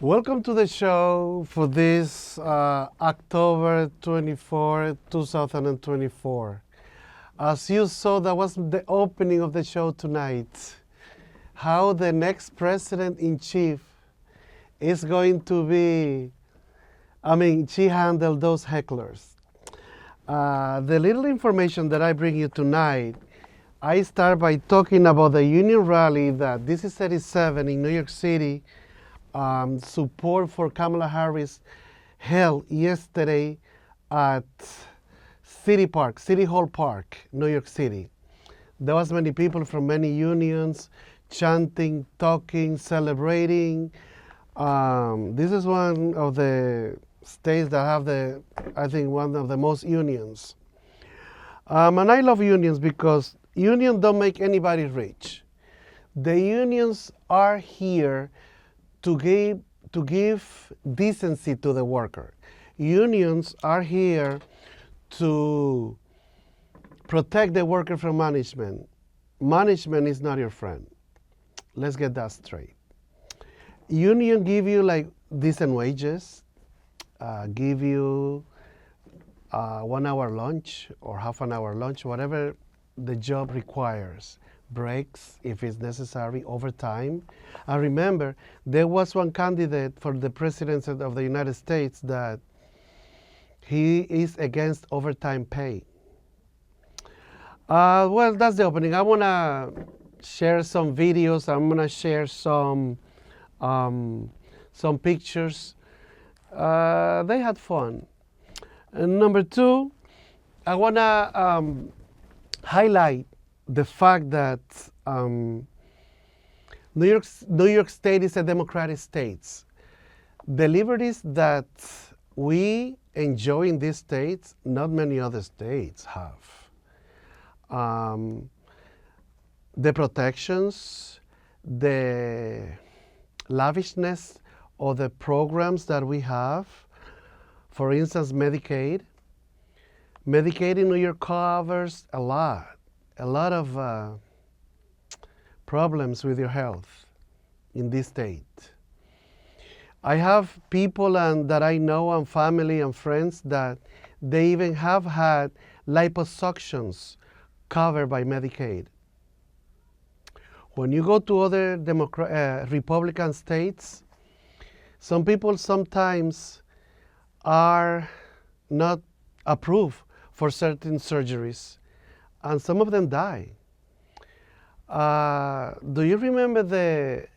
Welcome to the show for this October 24, 2024. As you saw, that was the opening of the show tonight. How the next president-in-chief is going to be, she handled those hecklers. The little information that I bring you tonight, I start by talking about the union rally that this is 37 in New York City. Support for Kamala Harris held yesterday at City Hall Park, New York City. There was many people from many unions chanting, talking, celebrating. This is one of the states that have one of the most unions. And I love unions because unions don't make anybody rich. The unions are here to give decency to the worker. Unions are here to protect the worker from management. Management is not your friend. Let's get that straight. Union give you like decent wages, give you 1 hour lunch or half an hour lunch, whatever the job requires. Breaks if it's necessary, overtime. And remember, there was one candidate for the presidency of the United States that he is against overtime pay. Well, that's the opening. I want to share some videos. I'm going to share some pictures. They had fun. And number two, I want to highlight the fact that New York State is a democratic state. The liberties that we enjoy in these states, not many other states have. The protections, the lavishness of the programs that we have, for instance, Medicaid. Medicaid in New York covers a lot of problems with your health in this state. I have people that I know and family and friends that they even have had liposuctions covered by Medicaid. When you go to other Republican states, some people sometimes are not approved for certain surgeries, and some of them die. Do you remember the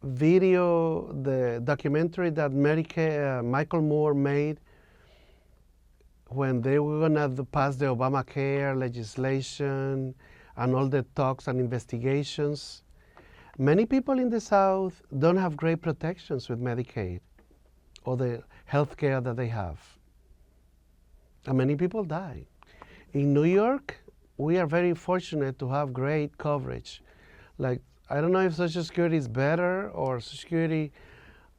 video, the documentary that Michael Moore made when they were going to pass the Obamacare legislation and all the talks and investigations? Many people in the South don't have great protections with Medicaid or the health care that they have. And many people die. In New York, we are very fortunate to have great coverage. Like, I don't know if Social Security is better or Social Security,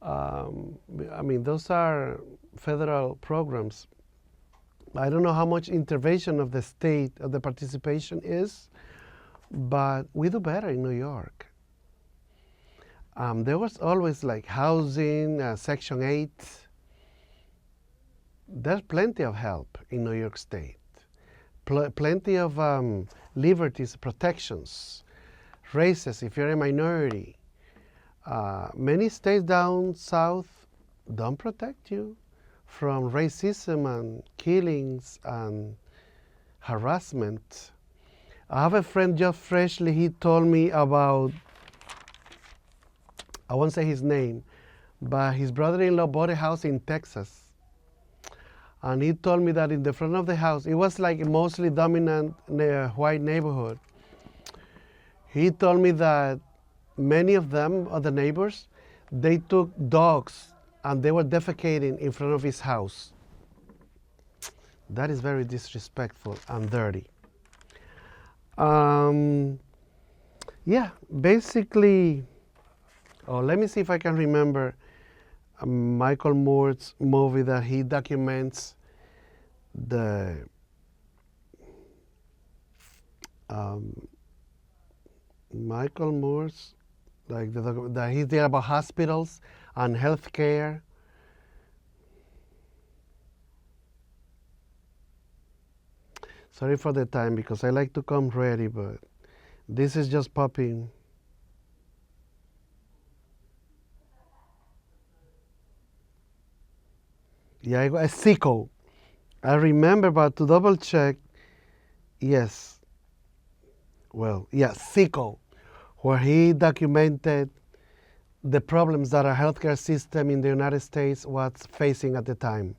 those are federal programs. I don't know how much intervention of the state, of the participation is, but we do better in New York. There was always like housing, Section 8. There's plenty of help in New York State. Plenty of liberties, protections, races if you're a minority. Many states down south don't protect you from racism and killings and harassment. I have a friend just freshly, he told me about, I won't say his name, but his brother-in-law bought a house in Texas. And he told me that in the front of the house, it was like a mostly dominant white neighborhood. He told me that many of them, of the neighbors, they took dogs and they were defecating in front of his house. That is very disrespectful and dirty. Basically, let me see if I can remember Michael Moore's movie that he documents the Michael Moore's, like that he did about hospitals and healthcare. Sorry for the time because I like to come ready, but this is just popping. Yeah, I got a Zico. I remember, but to double check, yes. Well, yeah, Zico, where he documented the problems that our healthcare system in the United States was facing at the time.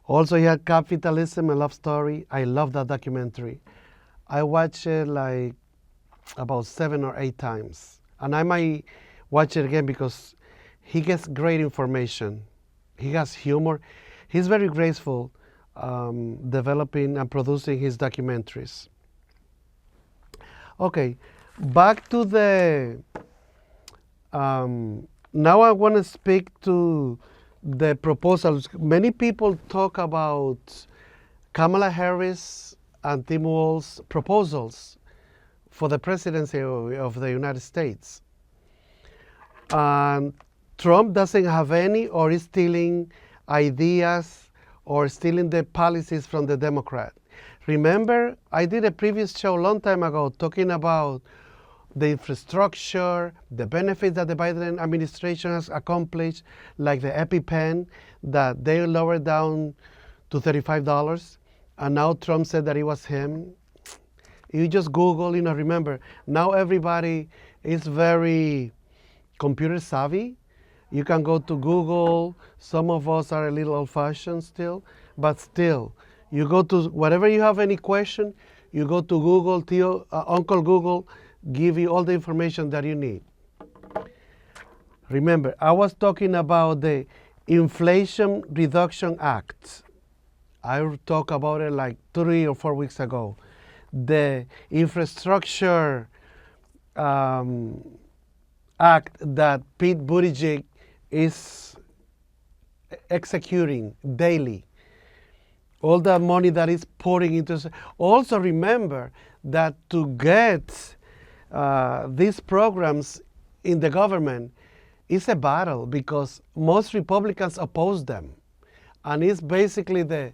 Also, he had Capitalism, a Love Story. I love that documentary. I watched it like about 7 or 8 times. And I might watch it again because he gets great information. He has humor. He's very graceful developing and producing his documentaries. Okay, back to the. Now I want to speak to the proposals. Many people talk about Kamala Harris and Tim Walz's proposals for the presidency of the United States. And Trump doesn't have any, or is stealing ideas or stealing the policies from the Democrat. Remember, I did a previous show a long time ago talking about the infrastructure, the benefits that the Biden administration has accomplished, like the EpiPen that they lowered down to $35. And now Trump said that it was him. You just Google, remember, now everybody is very computer savvy. You can go to Google. Some of us are a little old-fashioned still, but still, you go to, whatever you have any question, you go to Google, Uncle Google, give you all the information that you need. Remember, I was talking about the Inflation Reduction Act. I talked about it like 3 or 4 weeks ago. The infrastructure act that Pete Buttigieg is executing daily. All the money that is pouring into. Also remember that to get these programs in the government is a battle because most Republicans oppose them. And it's basically the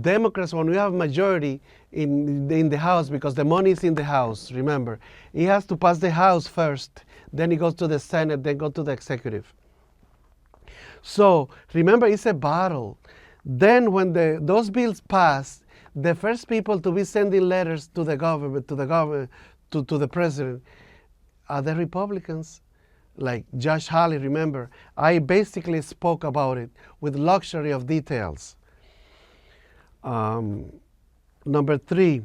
Democrats, when we have majority in the House, because the money is in the House, remember, he has to pass the House first, then it goes to the Senate, then go to the executive. So remember, it's a battle. Then when those bills pass, the first people to be sending letters to the government, to the president, are the Republicans. Like Josh Hawley, remember, I basically spoke about it with luxury of details. Number 3,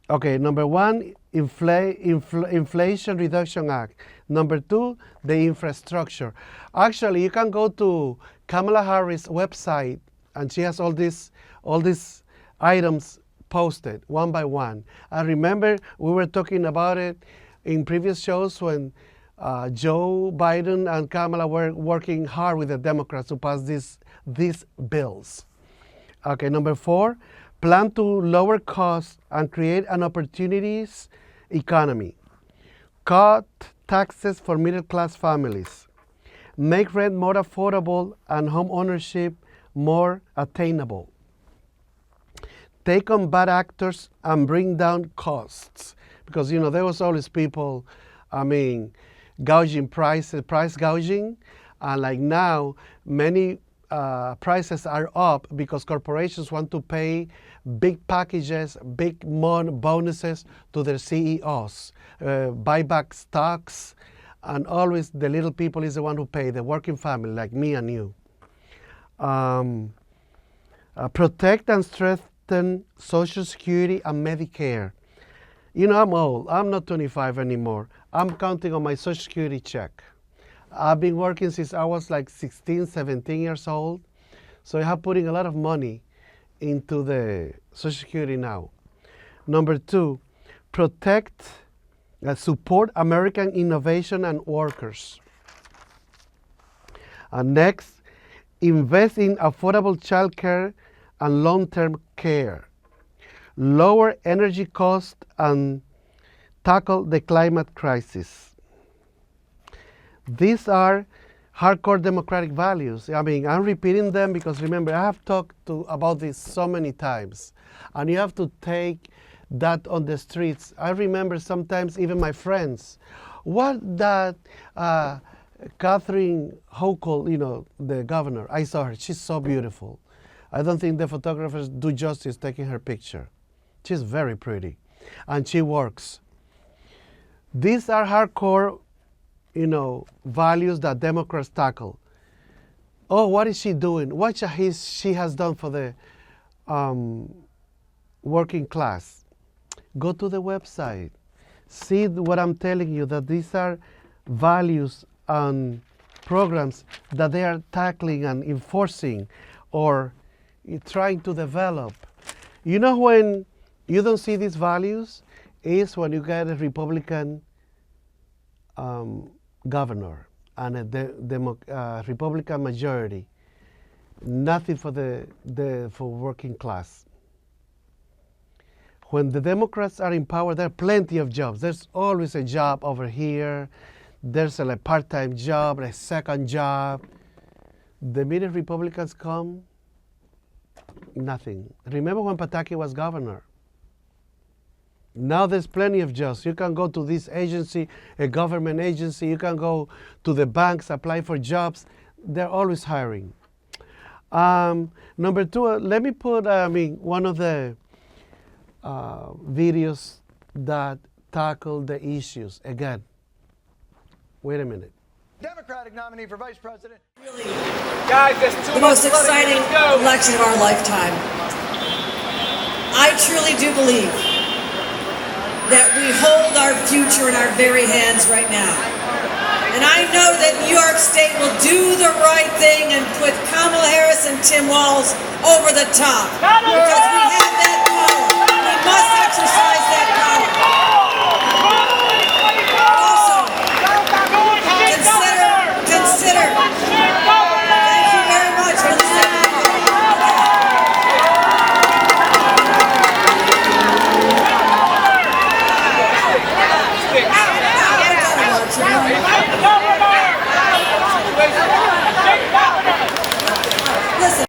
okay, number 1, Inflation Reduction Act. Number 2, the infrastructure. Actually, you can go to Kamala Harris' website, and she has all these items posted one by one. I remember we were talking about it in previous shows when Joe Biden and Kamala were working hard with the Democrats to pass these bills. Okay, number 4, plan to lower costs and create an opportunities economy. Cut taxes for middle-class families. Make rent more affordable and home ownership more attainable. Take on bad actors and bring down costs. Because, there was always people, gouging prices, price gouging. And like now, many prices are up because corporations want to pay big packages, big bonuses to their CEOs, buy back stocks, and always the little people is the one who pay, the working family like me and you. Protect and strengthen Social Security and Medicare. I'm old. I'm not 25 anymore. I'm counting on my Social Security check. I've been working since I was like 16, 17 years old. So I have putting a lot of money into the Social Security now. Number 2, protect, support American innovation and workers. And next, invest in affordable child care and long-term care. Lower energy costs and tackle the climate crisis. These are hardcore democratic values. I mean, I'm repeating them because remember, I have talked about this so many times, and you have to take that on the streets. I remember sometimes even my friends, what that Catherine Hochul, you know, the governor, I saw her, she's so beautiful. I don't think the photographers do justice taking her picture. She's very pretty, and she works. These are hardcore, you know, values that Democrats tackle. Oh, what is she doing? What she has done for the working class? Go to the website. See what I'm telling you, that these are values and programs that they are tackling and enforcing or trying to develop. You know, when you don't see these values is when you get a Republican governor and a Republican majority. Nothing for for working class. When the Democrats are in power, there are plenty of jobs. There's always a job over here. There's a part-time job, a second job. The minute Republicans come, nothing. Remember when Pataki was governor? Now there's plenty of jobs. You can go to this agency, a government agency. You can go to the banks, apply for jobs. They're always hiring. Number two, let me put one of the videos that tackle the issues. Again, wait a minute. Democratic nominee for vice president. Really, guys, the most exciting election of our lifetime. I truly do believe that we hold our future in our very hands right now. And I know that New York State will do the right thing and put Kamala Harris and Tim Walz over the top. Because we have that power. We must exercise